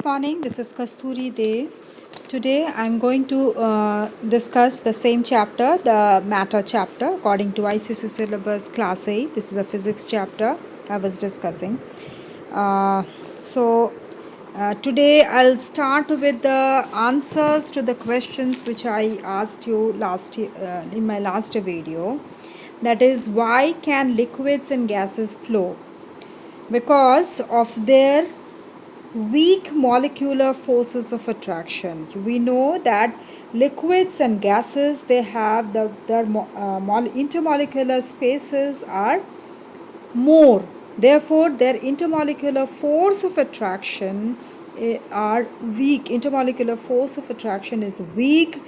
Morning, this is Kasturi Day. Today I'm going to discuss the same chapter, the matter chapter, according to ICSE syllabus class 8. This is a physics chapter I was discussing. Today I'll start with the answers to the questions which I asked you in my last video. That is, why can liquids and gases flow? Because of their weak molecular forces of attraction. We know that liquids and gases, they have their intermolecular spaces are more. Therefore, their intermolecular force of attraction are weak. Intermolecular force of attraction is weak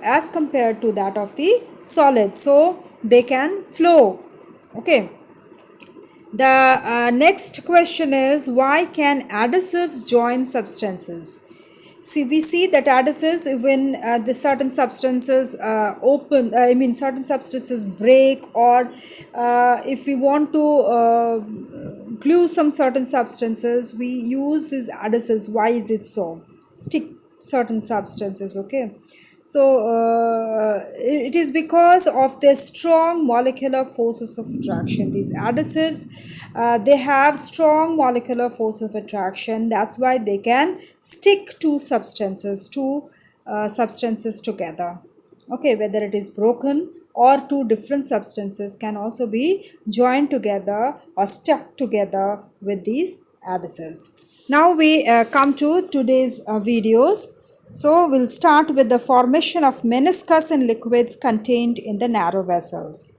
as compared to that of the solid. So they can flow. Okay. The next question is, why can adhesives join substances? See, we see that adhesives, when the certain substances certain substances break, or if we want to glue some certain substances, we use these adhesives. Why is it so? Stick certain substances, okay? So it is because of their strong molecular forces of attraction. These adhesives, they have strong molecular force of attraction. That's why they can stick to substances together. Okay, whether it is broken or two different substances can also be joined together or stuck together with these adhesives. Now we come to today's videos. So we'll start with the formation of meniscus in liquids contained in the narrow vessels.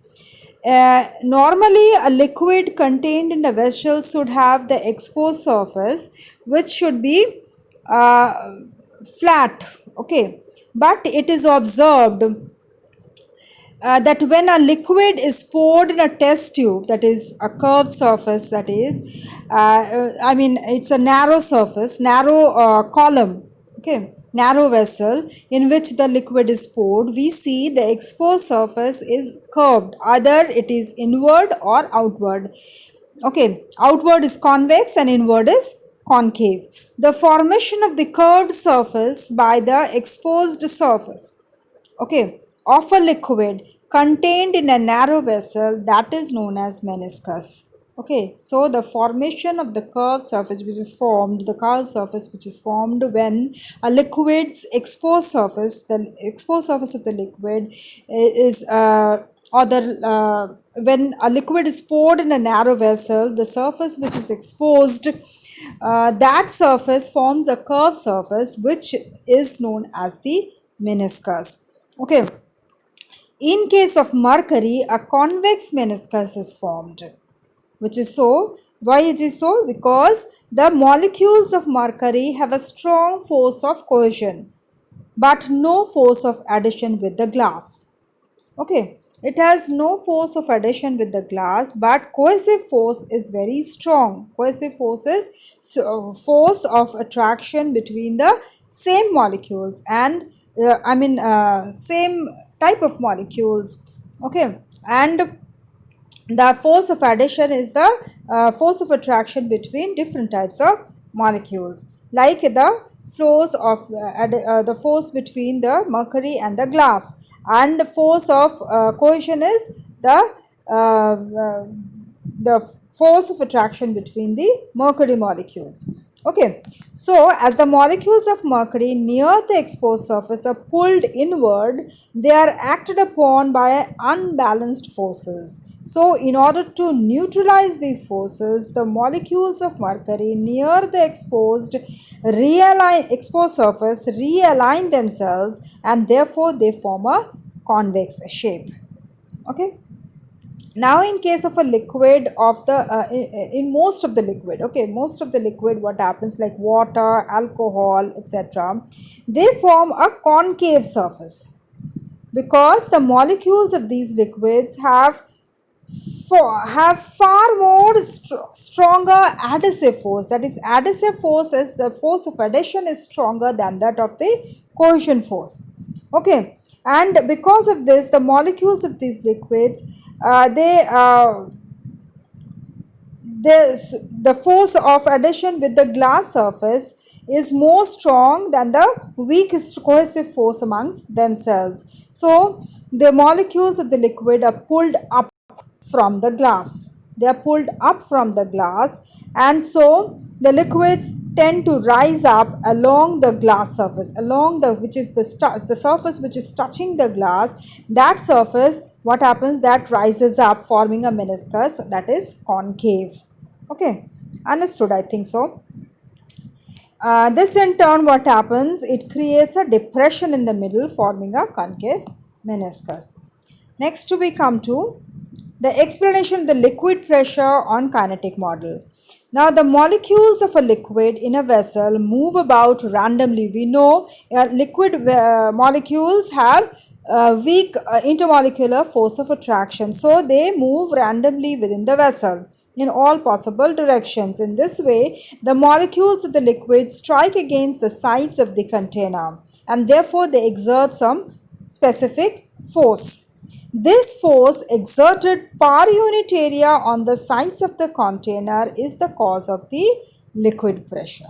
Normally, a liquid contained in the vessel should have the exposed surface, which should be flat, okay, but it is observed that when a liquid is poured in a test tube, that is a curved surface, that is it's a narrow surface, narrow column, okay, narrow vessel in which the liquid is poured, we see the exposed surface is curved. Either it is inward or outward. Okay, outward is convex and inward is concave. The formation of the curved surface by the exposed surface, okay, of a liquid contained in a narrow vessel, that is known as meniscus. Okay, so the formation of the curved surface which is formed, when a liquid's exposed surface, the exposed surface of the liquid is when a liquid is poured in a narrow vessel, the surface which is exposed, that surface forms a curved surface which is known as the meniscus. Okay. In case of mercury, a convex meniscus is formed, which is so. Why it is so? Because the molecules of mercury have a strong force of cohesion, but no force of adhesion with the glass. Okay, it has no force of adhesion with the glass, but cohesive force is very strong. Cohesive force is force of attraction between the same molecules and same type of molecules. Okay, and the force of adhesion is the force of attraction between different types of molecules, like the force between the mercury and the glass, and the force of cohesion is the force of attraction between the mercury molecules. Okay, so as the molecules of mercury near the exposed surface are pulled inward, they are acted upon by unbalanced forces. So in order to neutralize these forces, the molecules of mercury near the exposed surface realign themselves, and therefore they form a convex shape. Okay. Now in case of a liquid of the in most of the liquid, okay, most of the liquid, what happens, like water, alcohol, etc., they form a concave surface because the molecules of these liquids have far more stronger adhesive force. That is, adhesive force is the force of adhesion is stronger than that of the cohesion force. Okay, and because of this, the molecules of these liquids, the force of adhesion with the glass surface is more strong than the weakest cohesive force amongst themselves. So the molecules of the liquid are pulled up from the glass. They are pulled up from the glass, and so the liquids tend to rise up along the glass surface, along the which is the surface which is touching the glass. That surface, what happens, that rises up, forming a meniscus that is concave. Okay, understood, I think so. This in turn, what happens, it creates a depression in the middle, forming a concave meniscus. Next we come to the explanation of the liquid pressure on kinetic model. Now the molecules of a liquid in a vessel move about randomly. We know liquid molecules have weak intermolecular force of attraction. So they move randomly within the vessel in all possible directions. In this way, the molecules of the liquid strike against the sides of the container, and therefore they exert some specific force. This force exerted per unit area on the sides of the container is the cause of the liquid pressure.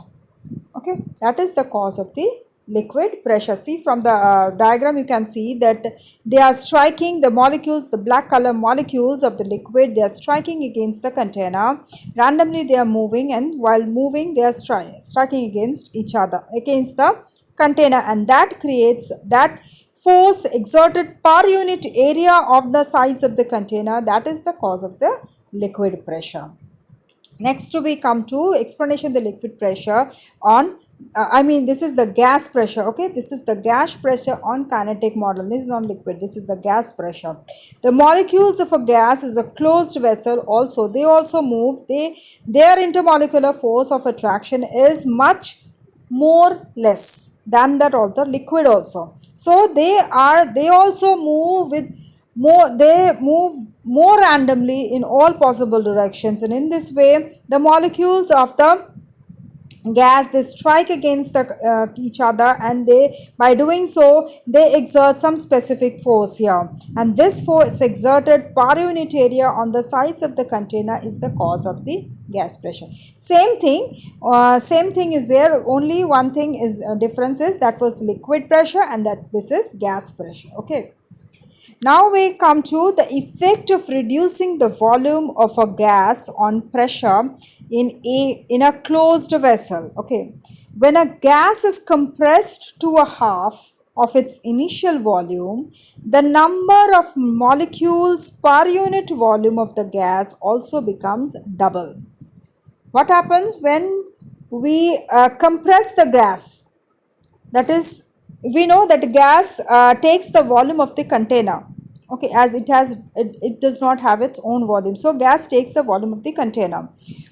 Okay, that is the cause of the liquid pressure. See, from the diagram you can see that they are striking the molecules, the black color molecules of the liquid, they are striking against the container. Randomly they are moving, and while moving they are striking against each other, against the container, and that creates that force exerted per unit area of the sides of the container. That is the cause of the liquid pressure. Next we come to explanation of the liquid pressure on this is the gas pressure. Okay, this is the gas pressure on kinetic model. This is on liquid, this is the gas pressure. The molecules of a gas is a closed vessel, also they also move. Their intermolecular force of attraction is much more less than that of the liquid also. So they also move with they move more randomly in all possible directions, and in this way the molecules of the gas, they strike against each other, and by doing so they exert some specific force here, and this force exerted per unit area on the sides of the container is the cause of the gas pressure. Same thing is there, only one thing is difference is that was liquid pressure and that this is gas pressure. Okay, now we come to the effect of reducing the volume of a gas on pressure in a closed vessel. Okay, when a gas is compressed to a half of its initial volume, the number of molecules per unit volume of the gas also becomes double. What happens when we compress the gas? That is, we know that gas takes the volume of the container. Okay, as it does not have its own volume, so gas takes the volume of the container.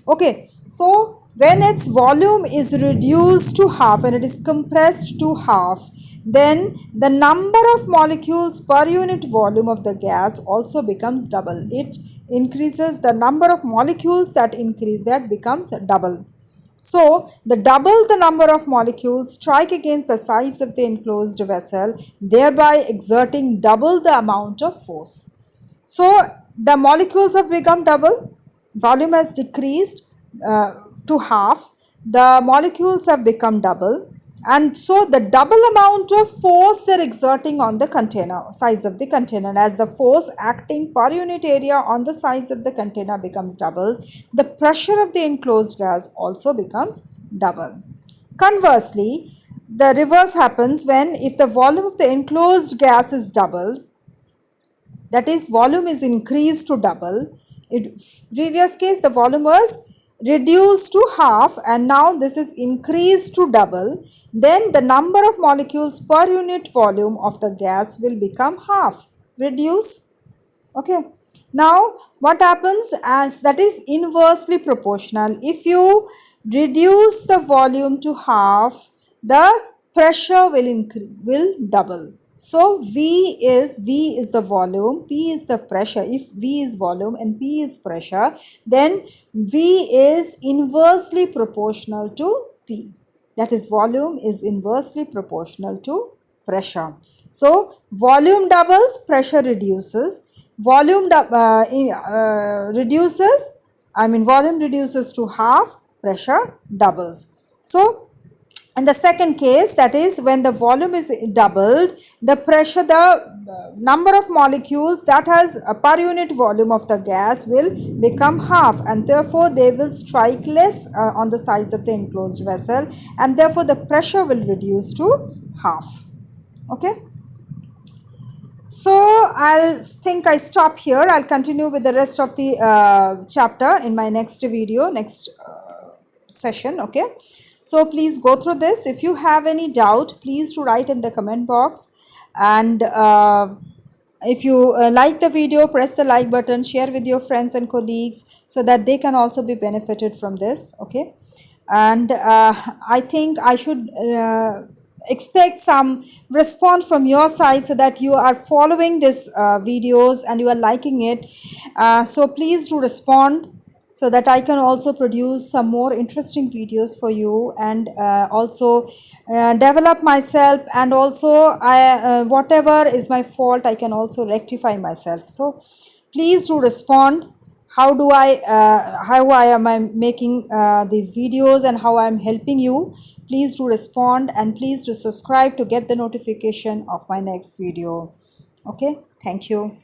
Okay, so when its volume is reduced to half, when it is compressed to half, then the number of molecules per unit volume of the gas also becomes double. It increases the number of molecules, that becomes double. So, double the number of molecules strike against the sides of the enclosed vessel, thereby exerting double the amount of force. So, the molecules have become double, volume has decreased to half, the molecules have become double, and so the double amount of force they are exerting on the container, sides of the container, as the force acting per unit area on the sides of the container becomes double, the pressure of the enclosed gas also becomes double. Conversely, the reverse happens when if the volume of the enclosed gas is double, that is volume is increased to double. In previous case the volume was reduced to half and now this is increased to double, then the number of molecules per unit volume of the gas will become half, reduce. Okay, now what happens, as that is inversely proportional. If you reduce the volume to half, the pressure will double. So V is the volume, P is the pressure. If V is volume and P is pressure, then V is inversely proportional to P. That is, volume is inversely proportional to pressure. So volume doubles, pressure reduces. Volume reduces to half, pressure doubles. So In the second case, that is when the volume is doubled, the pressure, the number of molecules that has a per unit volume of the gas will become half, and therefore they will strike less on the sides of the enclosed vessel, and therefore the pressure will reduce to half. Okay. So I'll think I stop here. I'll continue with the rest of the chapter in my next video, next session. Okay, so please go through this. If you have any doubt, please to write in the comment box, and if you like the video, press the like button, share with your friends and colleagues so that they can also be benefited from this. Okay, and I think I should expect some response from your side so that you are following this videos and you are liking it. So please do respond so that I can also produce some more interesting videos for you, and also develop myself, and also whatever is my fault I can also rectify myself. So please do respond. How I am I making these videos and how I am helping you. Please do respond, and please do subscribe to get the notification of my next video. Okay, thank you.